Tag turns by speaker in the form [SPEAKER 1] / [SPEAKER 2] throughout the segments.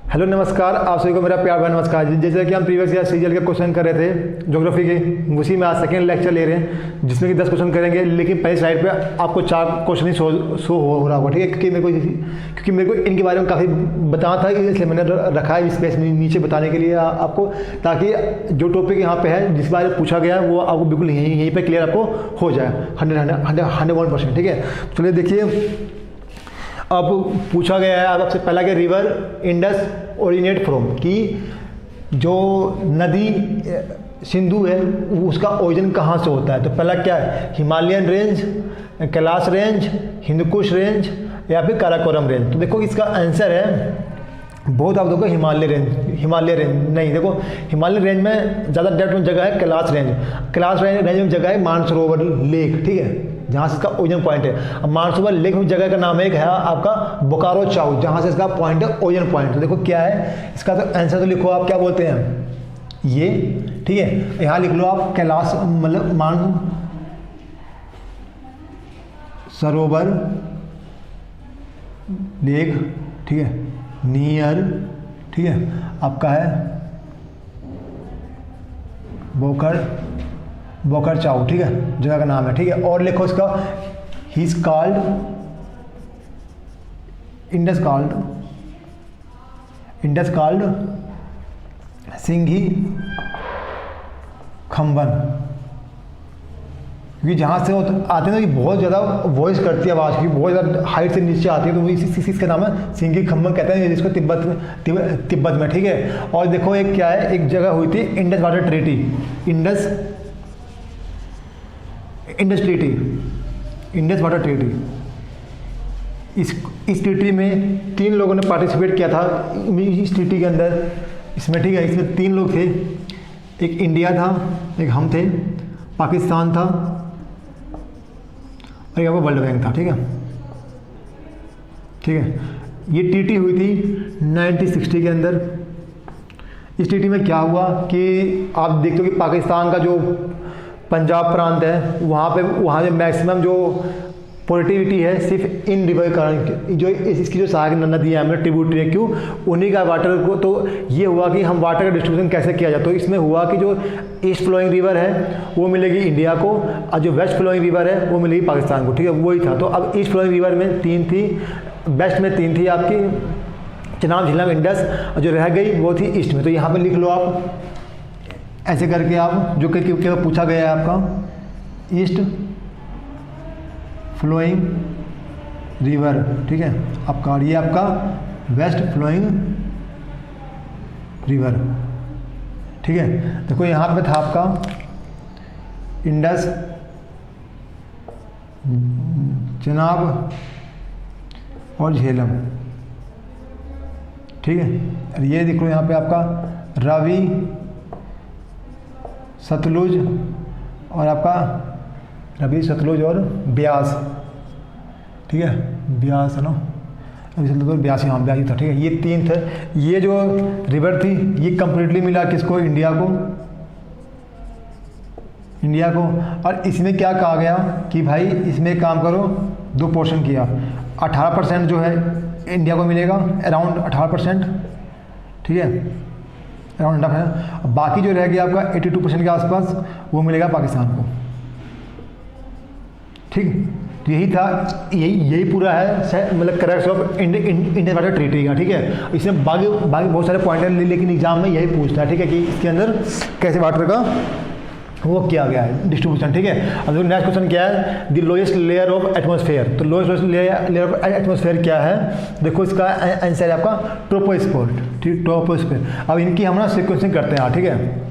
[SPEAKER 1] Hello नमस्कार, आप सभी को मेरा प्यार भरा नमस्कार। जैसे कि हम प्रीवियस ईयर सीजीएल के क्वेश्चन कर रहे थे ज्योग्राफी के, उसी में आज सेकेंड लेक्चर ले रहे हैं जिसमें कि 10 क्वेश्चन करेंगे। लेकिन पहली स्लाइड पे आपको 4 क्वेश्चन ही शो हो रहा होगा, ठीक है। क्योंकि मेरे को इनके बारे में काफ़ी बताना था, इसलिए मैंने रखा है स्पेस नीचे बताने के लिए आपको, ताकि जो टॉपिक यहाँ पे है जिस बारे में पूछा गया है वो आपको बिल्कुल यहीं पर क्लियर आपको हो जाए 101%, ठीक है। चलिए देखिए, अब पूछा गया है आपसे पहला कि रिवर इंडस ओरिजिनेट फ्रॉम, कि जो नदी सिंधु है उसका ओरिजिन कहाँ से होता है। तो पहला क्या है, Himalayan range, Kailash range, Hindu Kush range या फिर काराकोरम रेंज। तो देखो इसका आंसर है बहुत, आप देखो हिमालय रेंज नहीं, देखो हिमालय रेंज में ज़्यादा डेप्थ में जगह है कैलाश रेंज में जगह है मानसरोवर लेक, ठीक है, जहाँ से इसका ओरिजिन पॉइंट है। अब मानसरोवर लेक में जगह का नाम एक है आपका बोकारो चाउ, जहाँ से इसका पॉइंट है ओरिजिन पॉइंट। तो देखो क्या है इसका, तो आंसर तो लिखो आप, क्या बोलते हैं ये, ठीक है। यहाँ लिख लो आप कैलाश मतलब मान सरोवर लेक, ठीक है, नियर, ठीक है, आपका है बोकर चाउ, ठीक है, जगह का नाम है, ठीक है। और लिखो इसका ही is called Indus called Singhi Khamban, क्योंकि जहाँ से वो आते हैं ना कि बहुत ज़्यादा वॉइस करती है आवाज़ की, बहुत ज़्यादा हाइट से नीचे आती है, तो वो इसका नाम है सिंघी खम्बन कहते हैं जिसको तिब्बत में, ठीक है। और देखो एक क्या है, एक जगह हुई थी Indus water treaty, Indus water treaty. इस ट्रीटी में 3 लोगों ने पार्टिसिपेट किया था इस ट्रीटी के अंदर, इसमें, ठीक है। इसमें 3 लोग थे, एक इंडिया था, एक हम थे, पाकिस्तान था और यहाँ पर वर्ल्ड बैंक था, ठीक है, ठीक है। ये ट्रीटी हुई थी 1960 के अंदर। इस ट्रीटी में क्या हुआ कि आप देखते हो कि पाकिस्तान का जो पंजाब प्रांत है वहाँ पे मैक्सिमम जो पोलिटिविटी है सिर्फ इन रिवर कारण, जो इसकी जो सहायक नदियाँ हैं मतलब ट्रिब्यूटरी है, क्यों, उन्हीं का वाटर को। तो ये हुआ कि हम वाटर का डिस्ट्रीब्यूशन कैसे किया जाए, तो इसमें हुआ कि जो ईस्ट फ्लोइंग रिवर है वो मिलेगी इंडिया को और जो वेस्ट फ्लोइंग रिवर है वो मिलेगी पाकिस्तान को, ठीक है, वही था। तो अब ईस्ट फ्लोइंग रिवर में 3 थी, वेस्ट में 3 थी आपकी चिनाब, झीलम, इंडस, और जो रह गई वो थी ईस्ट में। तो यहाँ पर लिख लो आप ऐसे करके, आप जो कि पूछा गया है आपका ईस्ट फ्लोइंग रिवर, ठीक है, आपका, और ये आपका वेस्ट फ्लोइंग रिवर, ठीक है। देखो यहाँ पे था आपका इंडस, चिनाब और झेलम, ठीक है। और ये देखो यहाँ पे आपका रावी, सतलुज और आपका रवि, सतलुज और ब्यास, ठीक है, ब्यास है ना, ब्यास, यहाँ ब्यास था, ठीक है। ये 3 थे, ये जो रिवर थी ये कंप्लीटली मिला किसको, इंडिया को। और इसमें क्या कहा गया कि भाई इसमें काम करो, 2 पोर्शन किया, 18% जो है इंडिया को मिलेगा, अराउंड 18%, ठीक है, अराउंड 18%। बाकी जो रह गया आपका 82% के आसपास वो मिलेगा पाकिस्तान को, ठीक। तो यही था, यही पूरा है मतलब correct of Indian water treaty का, ठीक है। इसमें बाकी बहुत सारे पॉइंट हैं, लेकिन एग्जाम में यही पूछता है, ठीक है, कि इसके अंदर कैसे वाटर का वो किया गया है डिस्ट्रीब्यूशन, ठीक है। अब नेक्स्ट क्वेश्चन क्या है, the lowest layer of atmosphere. तो लोएस्ट लेयर ऑफ एटमॉस्फेयर क्या है, देखो इसका आंसर है आपका ट्रोपोस्फीयर, ठीक, ट्रोपोस्फीयर। अब इनकी हम ना सीक्वेंसिंग करते हैं, ठीक है।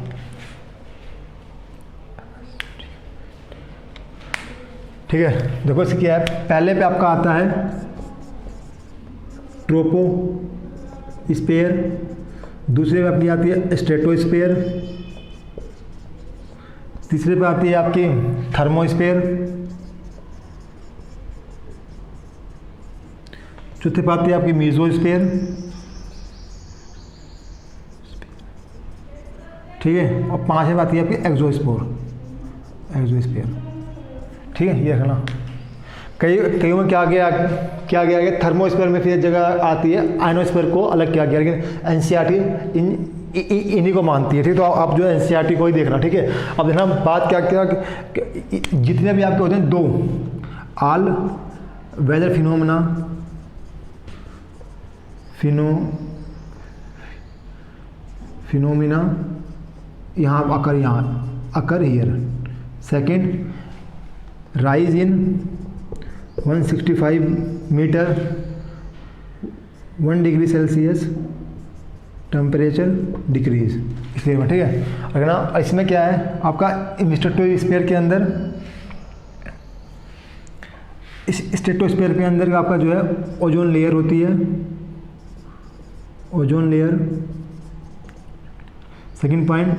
[SPEAKER 1] ठीक है, देखो इसकी क्या है, पहले पे आपका आता है ट्रोपोस्फीयर, दूसरे पे अपनी आती है स्ट्रेटोस्फीयर, तीसरे पे आती है आपकी थर्मोस्फीयर, चौथे पे आती है आपकी मीजोस्फीयर, ठीक है, और 5वें पे आती है आपकी एक्सोस्फीयर, ठीक है, ये रखना। कईयों में क्या गया कि थर्मोस्फीयर में फिर जगह आती है, आयनोस्फीयर को अलग किया गया, लेकिन एनसीईआरटी इन्हीं को मानती है। ठीक, तो आप जो है एनसीईआरटी को ही देखना। ठीक है, अब देखना बात क्या जितने भी आपके होते हैं दो, ऑल वेदर फिनोमिना यहाँ occur here. Second, rise in 165 metre 1 degree Celsius temperature decrease, इसलिए ठीक है। अगर ना इसमें क्या है आपका स्ट्रेटोस्फीयर के अंदर, इस स्ट्रेटोस्फीयर के अंदर का आपका जो है ओजोन लेयर होती है, ozone layer. Second point,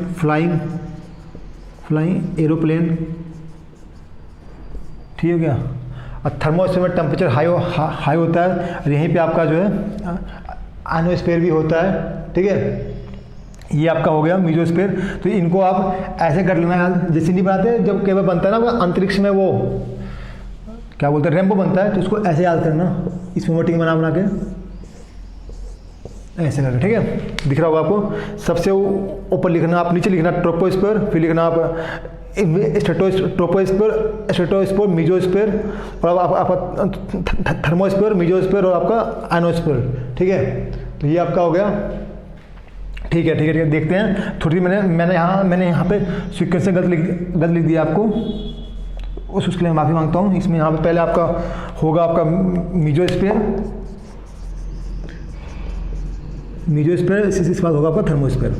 [SPEAKER 1] flying aeroplane, ठीक हो गया। और थर्मोस्फीयर में टेम्परेचर हाई होता है, और यहीं पे आपका जो है आयनोस्फीयर भी होता है। ठीक है, ये आपका हो गया मीजोस्फीयर। तो इनको आप ऐसे कर लेना, जैसे नहीं बनाते जब केवल बनता है ना अंतरिक्ष में, वो क्या बोलते हैं रेम्बो बनता है, तो उसको ऐसे याद करना, इस मोटिंग बना के ऐसे करके। ठीक है, दिख रहा होगा आपको। सबसे ऊपर लिखना आप, नीचे लिखना ट्रोपोस्फीयर, फिर लिखना आप स्ट्रेटोस्फीयर, मीजोस्फीयर, और आपका थर्मोस्फीयर, मीजोस्फीयर और आपका आयनोस्फीयर। ठीक है, तो ये आपका हो गया। ठीक है, देखते हैं। थोड़ी मैंने यहाँ पे सीक्वेंस से गलत लिख दिया आपको, उसके लिए माफ़ी मांगता हूँ। इसमें यहाँ पे पहले आपका होगा आपका मीजोस्फीयर, इस बात होगा आपका थर्मोस्फीयर।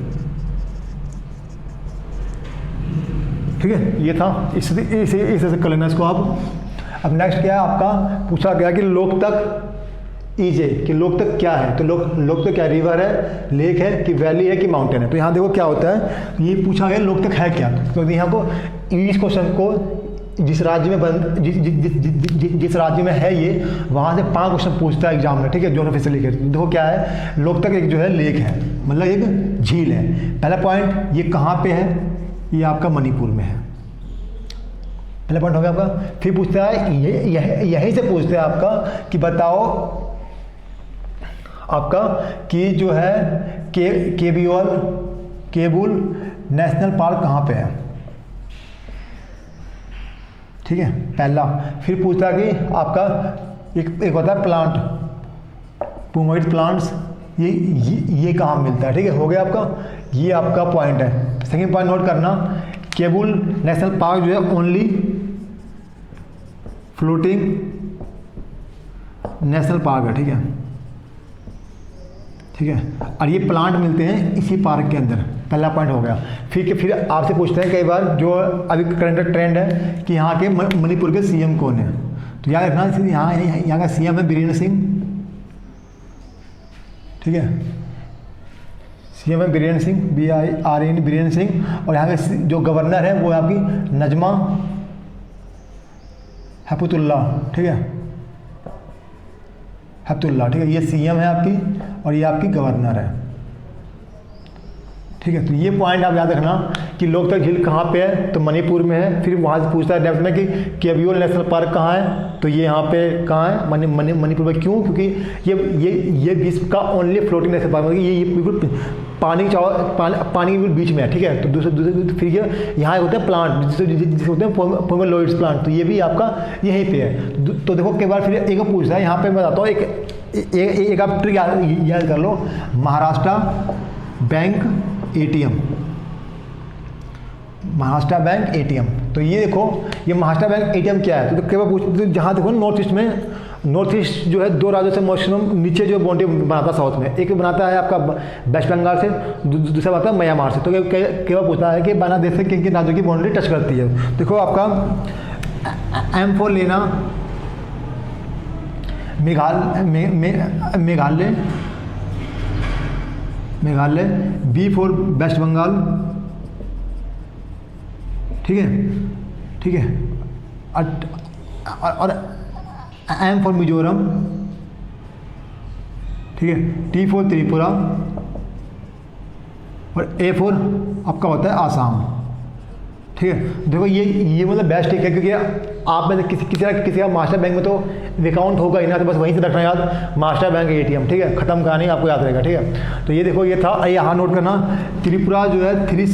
[SPEAKER 1] ठीक है, ये था, इसे से कर लेना इसको आप। अब नेक्स्ट क्या है आपका, पूछा गया कि लोकतक ईजे, कि लोकतक क्या है। तो लोकतक क्या, रिवर है, लेक है, कि वैली है, कि माउंटेन है। तो यहाँ देखो क्या होता है, ये पूछा गया लोकतक है क्या। तो यहाँ को इस क्वेश्चन को जिस राज्य में है ये, वहाँ से 5 क्वेश्चन पूछता है एग्जाम में। ठीक है, ज्योग्राफी से लेकर। देखो क्या है, लोकतक एक जो है लेक है, मतलब एक झील है। पहला पॉइंट, ये कहाँ पे है, ये आपका मणिपुर में है, पहला पॉइंट हो गया आपका। फिर पूछता है यहीं से पूछते हैं आपका कि बताओ आपका कि जो है केबुल नेशनल पार्क कहाँ पे है। ठीक है, पहला। फिर पूछता है कि आपका एक होता है प्लांट, पुमोइड प्लांट्स, ये कहाँ मिलता है। ठीक है, हो गया आपका, ये आपका पॉइंट है। सेकंड पॉइंट नोट करना, केबुल नेशनल पार्क जो है ओनली फ्लोटिंग नेशनल पार्क है। ठीक है, और ये प्लांट मिलते हैं इसी पार्क के अंदर, पहला पॉइंट हो गया। फिर आपसे पूछते हैं कई बार, जो अभी करंट ट्रेंड है कि यहाँ के मणिपुर के सीएम कौन है। तो याद रखना, यहाँ का सीएम है बीरेंद्र सिंह। ठीक है, सीएम है बीरेंद्र सिंह, BIRN बीरेंद्र सिंह। और यहाँ के जो गवर्नर है वो आपकी नजमा हेपतुल्ला। ठीक है, हेपतुल्ला। ठीक है, ये सीएम है आपकी, और ये आपकी गवर्नर है। ठीक है, तो ये पॉइंट आप याद रखना कि लोकतक झील कहाँ पे है, तो मणिपुर में है। फिर वहाँ से पूछता है डेप्थ में कि केबियोल नेशनल पार्क कहाँ है, तो ये यहाँ पे कहाँ है, मणिपुर में। क्यों, क्योंकि ये विश्व का ओनली फ्लोटिंग नेशनल पार्क, ये बिल्कुल पानी के बिल्कुल बीच में है। ठीक है, तो दूसरे फिर यहाँ होते हैं प्लांट, जिसे होते हैं पोमेलोइड्स प्लांट, तो ये भी आपका यहीं पे है। तो देखो कई बार फिर एक पूछता है, यहाँ पे मैं बताता हूँ एक आप ट्रिक याद कर लो, Maharashtra bank ATM, Maharashtra bank ATM। तो ये देखो, ये महाराष्ट्र बैंक ATM क्या है। तो कई बार पूछते, जहाँ देखो नॉर्थ ईस्ट जो है 2 राज्यों से मैक्सिमम नीचे जो बाउंड्री बनाता है साउथ में, एक बनाता है आपका वेस्ट बंगाल से, दूसरा बनाता है म्यांमार से। तो कई बार पूछता है कि बांग्लादेश से किन किन राज्यों की बाउंड्री टच करती है। देखो आपका M4 लेना, मेघालय, B4 वेस्ट बंगाल। ठीक है, और M4 मिजोरम। ठीक है, T4 त्रिपुरा, और A4 आपका होता है आसाम। ठीक है। देखो ये मतलब बेस्ट ट्रिक है, क्योंकि आप में से किसी का मास्टर बैंक में तो अकाउंट होगा ही ना, तो बस वहीं से रखना याद, मास्टर बैंक ATM, ठीक है, खत्म कहानी, आपको याद रहेगा, ठीक है। तो ये देखो ये था, यहाँ नोट करना, त्रिपुरा जो है three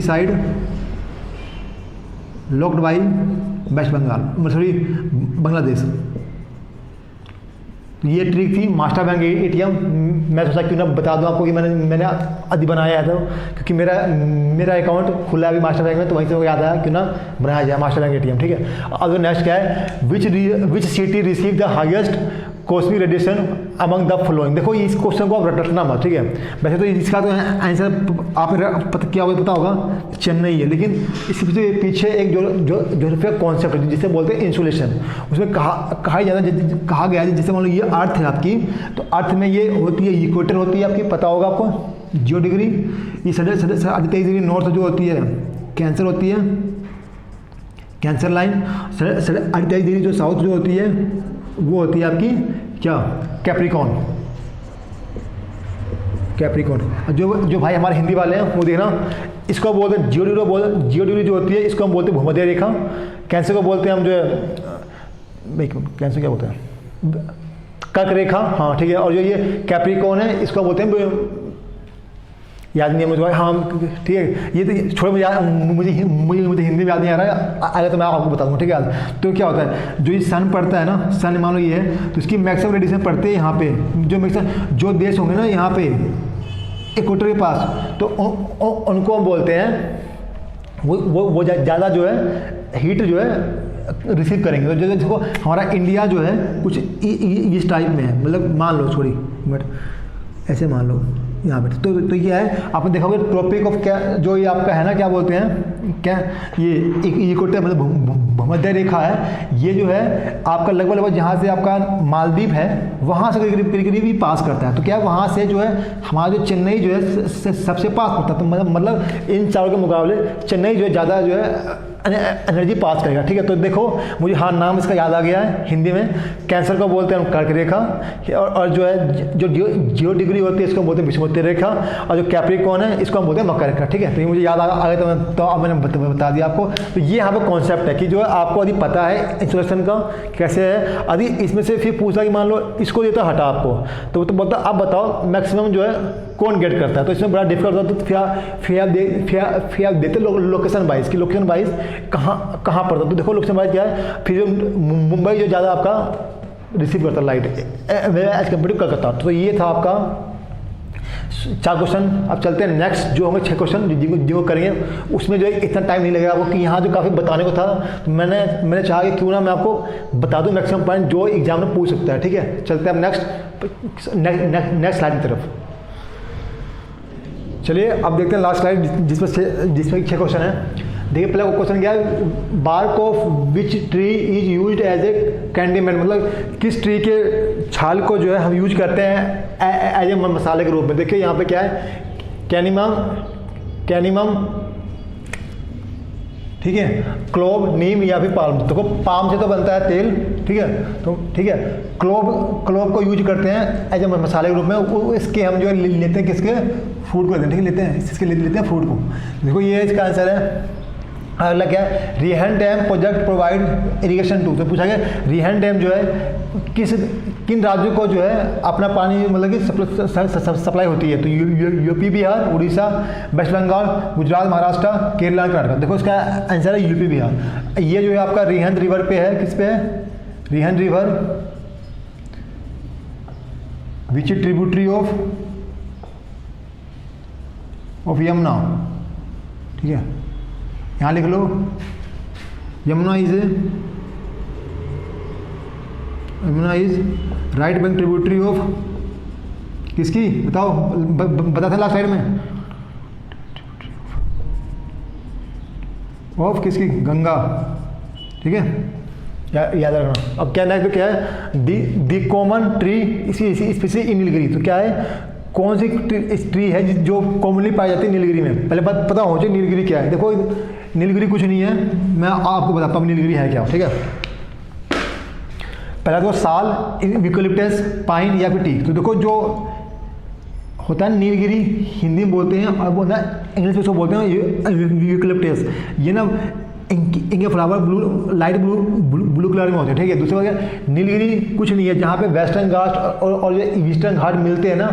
[SPEAKER 1] side locked by West Bengal, sorry Bangladesh. ये ट्रिक थी मास्टर बैंक ATM। मैं सोचा क्यों ना बता दूं आपको कि मैंने अभी बनाया है, तो क्योंकि मेरा अकाउंट खुला है अभी मास्टर बैंक में, तो वहीं से मुझे याद आया क्यों ना बनाया जाए मास्टर बैंक ATM, ठीक है। अब नेक्स्ट क्या है, which city receive the highest cosmic radiation among the following. देखो इस क्वेश्चन को आप रटना मत, ठीक है। वैसे तो इसका तो आंसर आप क्या पता होगा, चेन्नई है, लेकिन इसके पीछे एक जो कॉन्सेप्ट है जिसे बोलते हैं इंसुलेशन, उसमें कहा गया है, जैसे मान लो ये अर्थ है आपकी, तो अर्थ में ये होती है इक्वेटर होती है आपकी, पता होगा आपको 0 डिग्री। ये 23 डिग्री नॉर्थ जो होती है कैंसर होती है, कैंसर लाइन। 28 डिग्री जो साउथ जो होती है वो होती है आपकी क्या, कैप्रिकॉर्न। जो भाई हमारे हिंदी वाले हैं वो देखना, इसको बोलते हैं जियो डिग्री जो होती है, इसको हम बोलते हैं भूमध्य रेखा। कैंसर को बोलते हैं हम जो है, कैंसर क्या बोलते हैं, कर्क रेखा, हाँ ठीक है। और जो ये कैप्रिकॉर्न है इसको बोलते हैं, याद नहीं है मुझे, हाँ ठीक है। ये तो छोड़ो, मुझे हिंदी में याद नहीं आ रहा है, आगे तो मैं आपको बता दूँगा, ठीक है। तो क्या होता है, जो ये सन पड़ता है ना, सन मान लो ये है, तो इसकी मैक्सिमम रेडिएशन पड़ते हैं यहाँ पे, जो देश होंगे ना यहाँ पे इक्वेटर के पास, तो उनको हम बोलते हैं वो ज़्यादा जो है हीट जो है रिसीव करेंगे। तो जैसे देखो हमारा इंडिया जो है कुछ इस टाइप में है, मतलब मान लो छोड़ी बट ऐसे मान लो यहाँ पे, तो ये है, आपने देखा होगा ट्रॉपिक ऑफ क्या, जो ये आपका है ना, क्या बोलते हैं, क्या ये इक्वेटर मतलब भूमध्य रेखा है, ये जो है आपका लगभग जहाँ से आपका मालदीव है वहाँ से करीब ही पास करता है। तो क्या वहाँ से जो है हमारा जो चेन्नई जो है सबसे पास करता है, तो मतलब इन चारों के मुकाबले चेन्नई जो है ज़्यादा जो है एनर्जी पास करेगा, ठीक है। तो देखो मुझे हाँ नाम इसका याद आ गया है, हिंदी में कैंसर को बोलते हैं कर्क रेखा, और जो है जो 0 डिग्री होती है इसको बोलते हैं विषुवतीय रेखा, और जो कैप्रिकॉर्न है इसको हम बोलते हैं मकर रेखा, ठीक है। तो ये मुझे याद आ गया, तो अब मैंने बता दिया आपको। तो ये यहाँ पे कॉन्सेप्ट है कि जो है आपको यदि पता है इंसुलेशन का कैसे है, यदि इसमें से फिर पूछा कि मान लो इसको देता हटा आपको, तो बोलता आप बताओ मैक्सिमम जो है कौन गेट करता है, तो इसमें बड़ा डिफिकल्ट होता है। तो फिर आप देते लोकेशन वाइज की, लोकेशन वाइज कहाँ पड़ता है। तो देखो लोकेशन वाइज क्या है, फिर मुंबई जो ज़्यादा आपका रिसीव करता है light edge compare to Calcutta. तो ये था आपका 4 क्वेश्चन। अब चलते हैं नेक्स्ट जो होंगे 6 क्वेश्चन जिनको करेंगे, उसमें जो है इतना टाइम नहीं लगेगा आपको, कि यहाँ जो काफ़ी बताने को था, तो मैंने चाहा कि क्यों ना मैं आपको बता दूँ मैक्सिमम पॉइंट जो एग्जाम में पूछ सकता है, ठीक है। चलते हैं अब नेक्स्ट स्लाइड की तरफ। चलिए अब देखते हैं लास्ट स्लाइड जिसमें 6 क्वेश्चन है। देखिए पहला क्वेश्चन क्या है, bark of which tree is used as a condiment, मतलब किस ट्री के छाल को जो है हम यूज करते हैं एज ए मसाले के रूप में। देखिए यहाँ पे क्या है, कैनिमम, ठीक है, क्लोव, नीम या फिर पाल्म। देखो पाम से तो बनता है तेल, ठीक है, तो ठीक है, क्लोव को यूज करते हैं एज ए मसाले के रूप में। इसके हम जो है लेते हैं किसके, फूड को लेते हैं, ठीक है, लेते हैं फ्रूट को। देखो ये इसका आंसर है। अगला क्या है, Rihand dam project provide irrigation to. तो पूछा गया रिहन डैम जो है किन राज्यों को जो है अपना पानी मतलब कि सप्लाई होती है। तो यूपी, बिहार, उड़ीसा, वेस्ट बंगाल, गुजरात, महाराष्ट्र, केरला, कर्नाटक। देखो इसका आंसर है यूपी बिहार। ये जो है आपका रिहन रिवर पे है, किस पे है, Rihand river which tributary of Yamuna, ठीक है, यहाँ लिख लो, Yamuna is right bank tributary of किसकी, बताओ, बता था लास्ट साइड में, ऑफ किसकी, गंगा, ठीक है, याद रखना। अब क्या नेक्स्ट क्या है, the common tree species in Nilgiri. तो क्या है, कौन सी ट्री है जो कॉमनली पाई जाती है नीलगिरी में। पहले बात पता हो चाहिए नीलगिरी क्या है। देखो नीलगिरी कुछ नहीं है, मैं आपको बताता हूँ नीलगिरी है क्या, ठीक है। पहला तो साल, यूकेलिप्टस, पाइन या फिर टीक। तो देखो जो होता है नीलगिरी, हिंदी में बोलते हैं, और वो ना इंग्लिश में उसको बोलते हैं यूकलिप्टस। ये ना इनके flower blue, light blue colour में होते हैं, ठीक है। दूसरी बात, नीलगिरी कुछ नहीं है, जहाँ पे वेस्टर्न घाट और जो ईस्टर्न घाट मिलते हैं ना,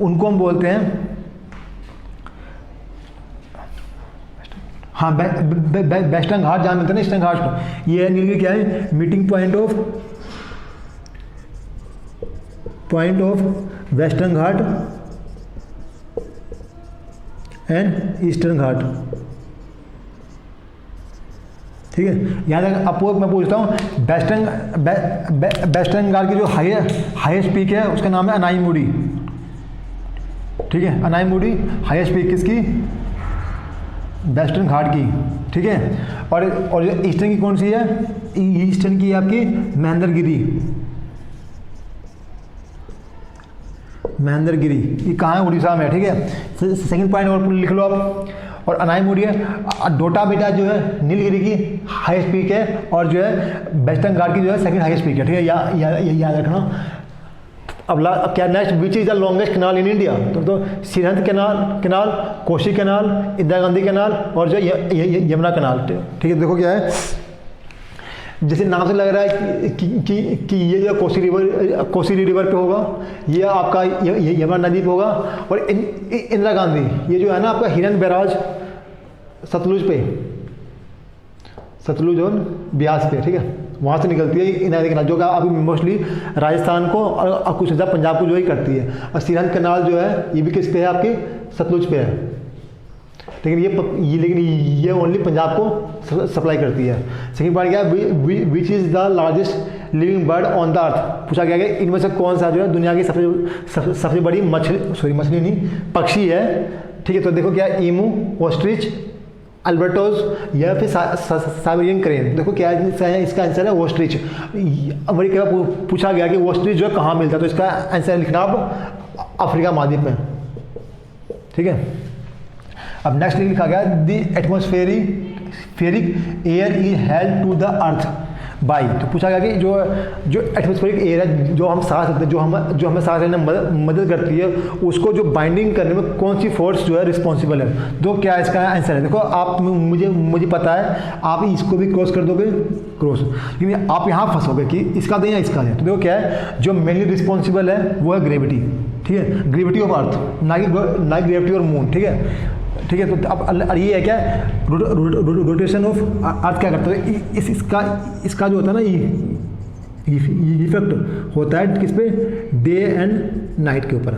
[SPEAKER 1] उनको हम बोलते हैं, हाँ, वेस्टर्न घाट जहाँ मिलते हैं ना, ईस्टर्न घाट, ये नीलगिरी क्या है, meeting point of western ghat and eastern ghat, ठीक है। यहाँ तक आपको मैं पूछता हूँ, वेस्टर्न घाट की जो हाईएस्ट पीक है उसका नाम है अनाईमुडी, ठीक है। अनाईमुडी हाईएस्ट पीक किसकी, वेस्टर्न घाट की, ठीक है। और जो ईस्टर्न की कौन सी है, ईस्टर्न की आपकी महेंद्रगिरी, ये कहाँ है, उड़ीसा में, ठीक है। सेकंड पॉइंट और लिख लो आप। और अनाईमुडी है, डोटा बेटा जो है नीलगिरी की हाईएस्ट पीक है, और जो है वेस्टर्न घाट की जो है सेकंड हाईएस्ट पीक है, ठीक है। याद रखना। अब क्या next, which is the longest canal in India, तो Sirhind canal, Kosi canal, Indira Gandhi canal, और जो यमुना कैनाल, ठीक है। देखो क्या है, जैसे नाम से लग रहा है कि ये जो कोसी रिवर पे होगा, ये आपका यमुना नदी पे होगा, और इंदिरा गांधी ये जो है ना आपका हिरन बैराज सतलुज और ब्यास पे, ठीक है, वहाँ से निकलती है इंदिरा नदी कैनाल, जो कि अभी मोस्टली राजस्थान को और कुछ हिस्सा पंजाब को जो ही करती है। और सिरहंद कैनाल जो है ये भी किस पे है, आपकी सतलुज पे है, लेकिन ये ओनली पंजाब को सप्लाई करती है। सेकंड पार्ट क्या है, which is the largest living bird on the earth, पूछा गया कि इनमें से कौन सा जो है दुनिया की सबसे बड़ी मछली नहीं, पक्षी है, ठीक है। तो देखो क्या, ईमू, ऑस्ट्रिच, अल्बर्टोज या फिर साइबेरियन क्रेन। देखो क्या है, इसका आंसर है ऑस्ट्रिच। अब क्या पूछा गया कि ऑस्ट्रिच जो है कहाँ मिलता है, तो इसका आंसर लिखना आप अफ्रीका महाद्वीप में, ठीक है। अब नेक्स्ट लिखा गया, the atmospheric air is held to the earth by, तो पूछा गया कि जो एटमॉस्फेरिक एयर है, जो हम सांस लेते हैं, जो हमें सांस लेने में मदद करती है, उसको जो बाइंडिंग करने में कौन सी फोर्स जो है रिस्पॉन्सिबल है। तो क्या इसका आंसर है, देखो आप मुझे पता है, आप इसको भी क्रॉस कर दोगे, क्रॉस, लेकिन आप यहाँ फंसोगे कि इसका दें या इसका दें। तो देखो क्या है, जो मेनली रिस्पॉन्सिबल है वो है ग्रेविटी, ठीक है, ग्रेविटी ऑफ अर्थ, ना कि ग्रेविटी और मून, ठीक है, ठीक है। तो अब ये है क्या, रोटेशन ऑफ अर्थ क्या करता है, इसका जो होता है ना, इफेक्ट होता है किस पे, डे एंड नाइट के ऊपर,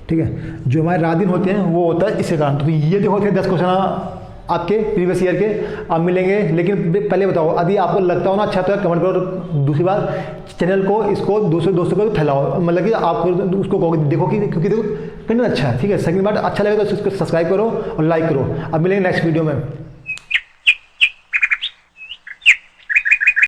[SPEAKER 1] ठीक है। जो हमारे रात दिन होते हैं वो होता है इसके कारण। तो ये जो होते हैं 10 क्वेश्चन आपके प्रीवियस ईयर के आप मिलेंगे। लेकिन पहले बताओ, यदि आपको लगता हो ना अच्छा, तो कमेंट करो। दूसरी बात, चैनल को इसको दूसरे दोस्तों को फैलाओ, मतलब कि आप उसको कहोगे देखो कि, क्योंकि देखो कंटेंट अच्छा है, ठीक है। सेकंड बात, अच्छा लगे तो इसको सब्सक्राइब करो और लाइक करो। अब मिलेंगे नेक्स्ट वीडियो में।